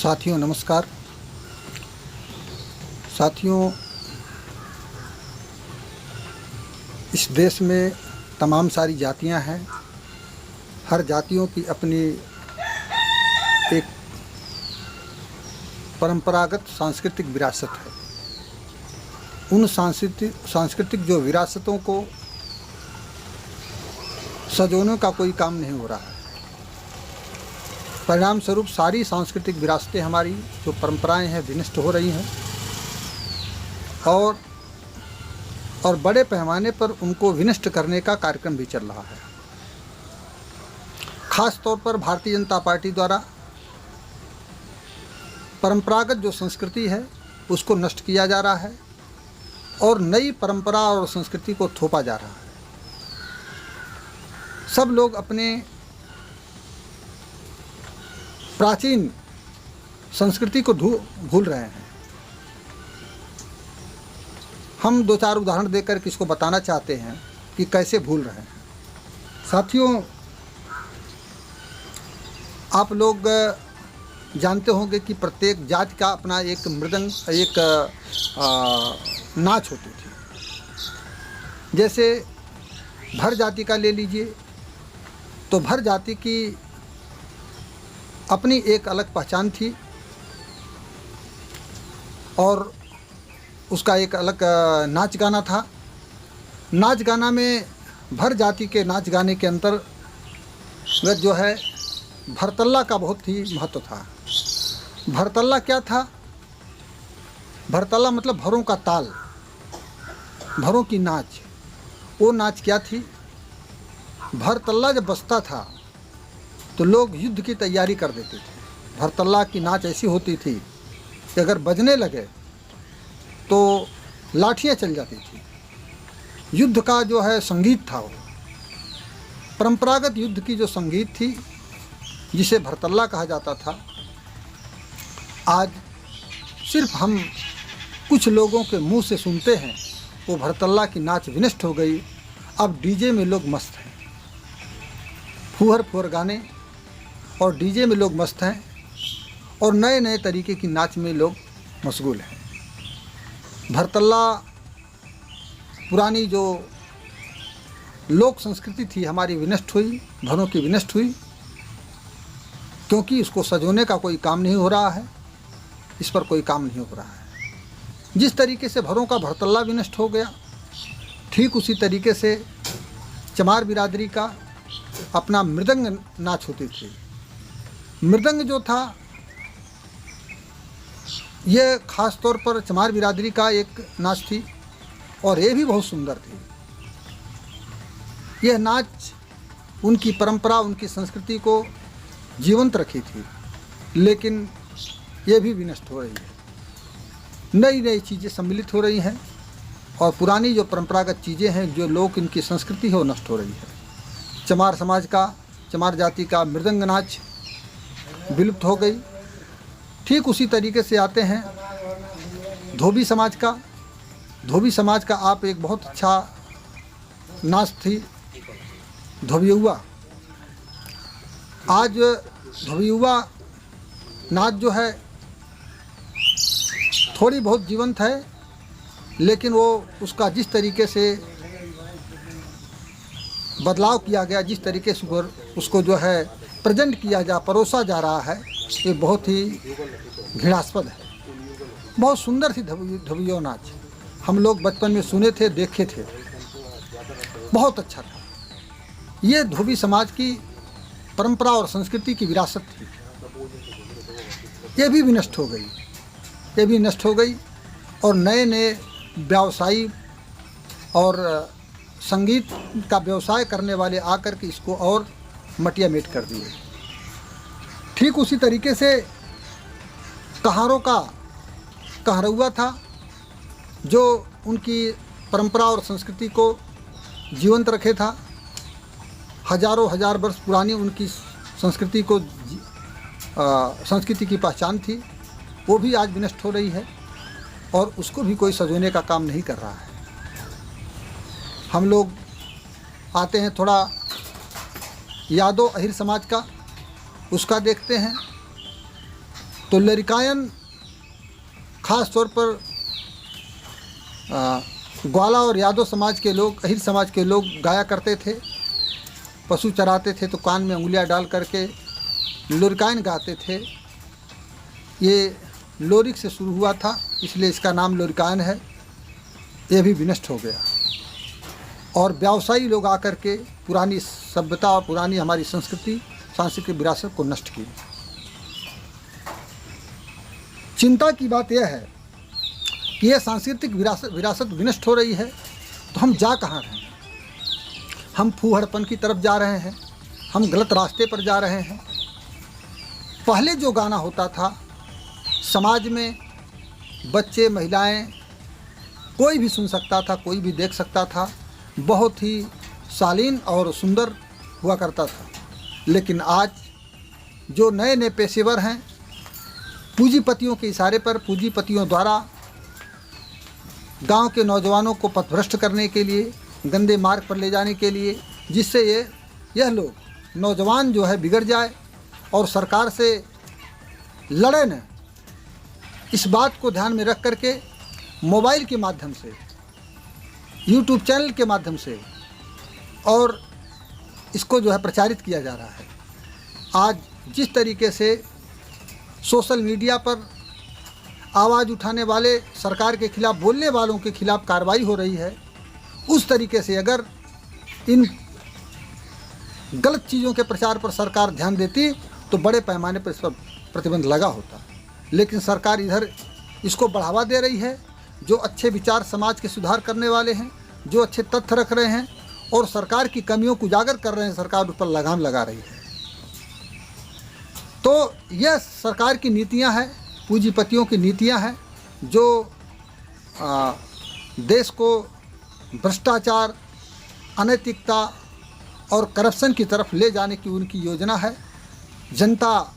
साथियों नमस्कार। साथियों, इस देश में तमाम सारी जातियां हैं। हर जातियों की अपनी एक परंपरागत सांस्कृतिक विरासत है। उन सांस्कृतिक जो विरासतों को सजोने का कोई काम नहीं हो रहा है। परिणाम स्वरूप सारी सांस्कृतिक विरासतें हमारी जो परंपराएं हैं विनष्ट हो रही हैं और बड़े पैमाने पर उनको विनष्ट करने का कार्यक्रम भी चल रहा है। खास तौर पर भारतीय जनता पार्टी द्वारा परंपरागत जो संस्कृति है उसको नष्ट किया जा रहा है और नई परंपरा और संस्कृति को थोपा जा रहा है। सब लोग अपने प्राचीन संस्कृति को भूल रहे हैं। हम दो चार उदाहरण देकर किसको बताना चाहते हैं कि कैसे भूल रहे हैं। साथियों, आप लोग जानते होंगे कि प्रत्येक जाति का अपना एक मृदंग एक नाच होती थी। जैसे भर जाति का ले लीजिए, तो भर जाति की अपनी एक अलग पहचान थी और उसका एक अलग नाच गाना था। नाच गाना में भर जाति के नाच गाने के अंतर्गत जो है भरतल्ला का बहुत ही महत्व था। भरतल्ला क्या था? भरतल्ला मतलब भरों का ताल, भरों की नाच। वो नाच क्या थी? भरतल्ला जब बजता था तो लोग युद्ध की तैयारी कर देते थे। भरतल्ला की नाच ऐसी होती थी कि अगर बजने लगे तो लाठियाँ चल जाती थी। युद्ध का जो है संगीत था, वो परंपरागत युद्ध की जो संगीत थी जिसे भरतल्ला कहा जाता था। आज सिर्फ हम कुछ लोगों के मुंह से सुनते हैं। वो भरतल्ला की नाच विनष्ट हो गई। अब डीजे में लोग मस्त हैं, फुहर फुहर गाने और डीजे में लोग मस्त हैं और नए नए तरीके की नाच में लोग मशगूल हैं। भरतल्ला पुरानी जो लोक संस्कृति थी हमारी विनष्ट हुई, भरों की विनष्ट हुई, क्योंकि इसको सजोने का कोई काम नहीं हो रहा है। इस पर कोई काम नहीं हो रहा है। जिस तरीके से भरों का भरतल्ला विनष्ट हो गया, ठीक उसी तरीके से चमार बिरादरी का अपना मृदंग नाच होती थी। मृदंग जो था ये खास तौर पर चमार बिरादरी का एक नाच थी और ये भी बहुत सुंदर थी। यह नाच उनकी परंपरा, उनकी संस्कृति को जीवंत रखी थी, लेकिन ये भी विनष्ट हो रही है। नई नई चीज़ें सम्मिलित हो रही हैं और पुरानी जो परंपरागत चीज़ें हैं, जो लोग इनकी संस्कृति है, वो नष्ट हो रही है। चमार समाज का, चमार जाति का मृदंग नाच विलुप्त हो गई। ठीक उसी तरीके से आते हैं धोबी समाज का। धोबी समाज का आप एक बहुत अच्छा नाच थी धोबियुआ। आज धोबियुआ नाच जो है थोड़ी बहुत जीवंत है, लेकिन वो उसका जिस तरीके से बदलाव किया गया, जिस तरीके से उसको जो है प्रेजेंट किया परोसा जा रहा है, ये बहुत ही घृणास्पद है। बहुत सुंदर थी धोबियों नाच। हम लोग बचपन में सुने थे, देखे थे, बहुत अच्छा था। ये धोबी समाज की परंपरा और संस्कृति की विरासत थी। ये भी विनष्ट हो गई, ये भी नष्ट हो गई और नए नए व्यवसायी और संगीत का व्यवसाय करने वाले आकर के इसको और मटिया मेट कर दिए। ठीक उसी तरीके से कहारों का कहरौआ था, जो उनकी परंपरा और संस्कृति को जीवंत रखे था। हजारों हजार वर्ष पुरानी उनकी संस्कृति की पहचान थी, वो भी आज विनष्ट हो रही है और उसको भी कोई सजोने का काम नहीं कर रहा है। हम लोग आते हैं थोड़ा यादव अहिर समाज का, उसका देखते हैं तो लरिकायन खास तौर पर ग्वाला और यादव समाज के लोग, अहिर समाज के लोग गाया करते थे। पशु चराते थे तो कान में उंगलियां डाल करके लुरिकायन गाते थे। ये लोरिक से शुरू हुआ था, इसलिए इसका नाम लुरिकायन है। ये भी विनष्ट हो गया और व्यवसायी लोग आकर के पुरानी सभ्यता और पुरानी हमारी संस्कृति, सांस्कृतिक विरासत को नष्ट की। चिंता की बात यह है कि यह सांस्कृतिक विरासत विनष्ट हो रही है, तो हम जा कहाँ रहे हैं? हम फूहड़पन की तरफ जा रहे हैं, हम गलत रास्ते पर जा रहे हैं। पहले जो गाना होता था समाज में, बच्चे, महिलाएं, कोई भी सुन सकता था, कोई भी देख सकता था, बहुत ही शालीन और सुंदर हुआ करता था। लेकिन आज जो नए नए पेशेवर हैं, पूंजीपतियों के इशारे पर, पूंजीपतियों द्वारा गांव के नौजवानों को पथभ्रष्ट करने के लिए, गंदे मार्ग पर ले जाने के लिए, जिससे यह लोग नौजवान जो है बिगड़ जाए और सरकार से लड़े न, इस बात को ध्यान में रख करके मोबाइल के माध्यम से, यूट्यूब चैनल के माध्यम से और इसको जो है प्रचारित किया जा रहा है। आज जिस तरीके से सोशल मीडिया पर आवाज़ उठाने वाले, सरकार के खिलाफ बोलने वालों के खिलाफ कार्रवाई हो रही है, उस तरीके से अगर इन गलत चीज़ों के प्रचार पर सरकार ध्यान देती तो बड़े पैमाने पर इस पर प्रतिबंध लगा होता। लेकिन सरकार इधर इसको बढ़ावा दे रही है। जो अच्छे विचार समाज के सुधार करने वाले हैं, जो अच्छे तथ्य रख रहे हैं और सरकार की कमियों को उजागर कर रहे हैं, सरकार उस पर लगाम लगा रही है। तो यह सरकार की नीतियां हैं, पूंजीपतियों की नीतियां हैं, जो देश को भ्रष्टाचार, अनैतिकता और करप्शन की तरफ ले जाने की उनकी योजना है। जनता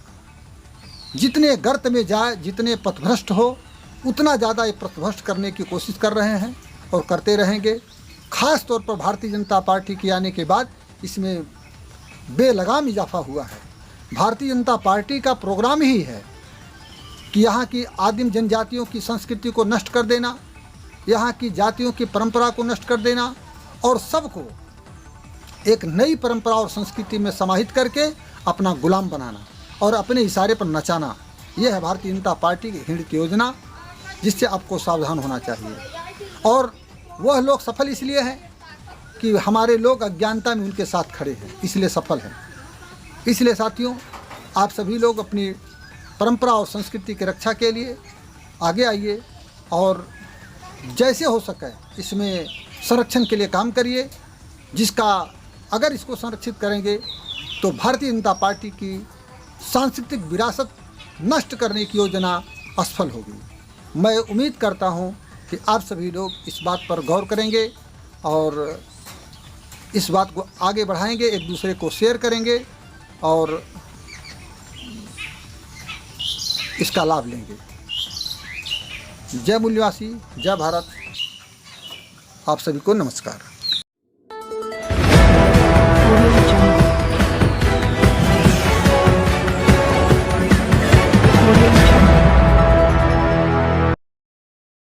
जितने गर्त में जाए, जितने पथभ्रष्ट हो, उतना ज़्यादा ये पथभ्रष्ट करने की कोशिश कर रहे हैं और करते रहेंगे। ख़ास तौर पर भारतीय जनता पार्टी के आने के बाद इसमें बेलगाम इजाफा हुआ है। भारतीय जनता पार्टी का प्रोग्राम ही है कि यहाँ की आदिम जनजातियों की संस्कृति को नष्ट कर देना, यहाँ की जातियों की परंपरा को नष्ट कर देना और सबको एक नई परंपरा और संस्कृति में समाहित करके अपना गुलाम बनाना और अपने इशारे पर नचाना। यह है भारतीय जनता पार्टी की हिंद की योजना, जिससे आपको सावधान होना चाहिए। और वह लोग सफल इसलिए हैं कि हमारे लोग अज्ञानता में उनके साथ खड़े हैं, इसलिए सफल हैं। इसलिए साथियों, आप सभी लोग अपनी परंपरा और संस्कृति की रक्षा के लिए आगे आइए और जैसे हो सके इसमें संरक्षण के लिए काम करिए, जिसका अगर इसको संरक्षित करेंगे तो भारतीय जनता पार्टी की सांस्कृतिक विरासत नष्ट करने की योजना असफल होगी। मैं उम्मीद करता हूं कि आप सभी लोग इस बात पर गौर करेंगे और इस बात को आगे बढ़ाएंगे, एक दूसरे को शेयर करेंगे और इसका लाभ लेंगे। जय मूल्यवासी, जय भारत। आप सभी को नमस्कार।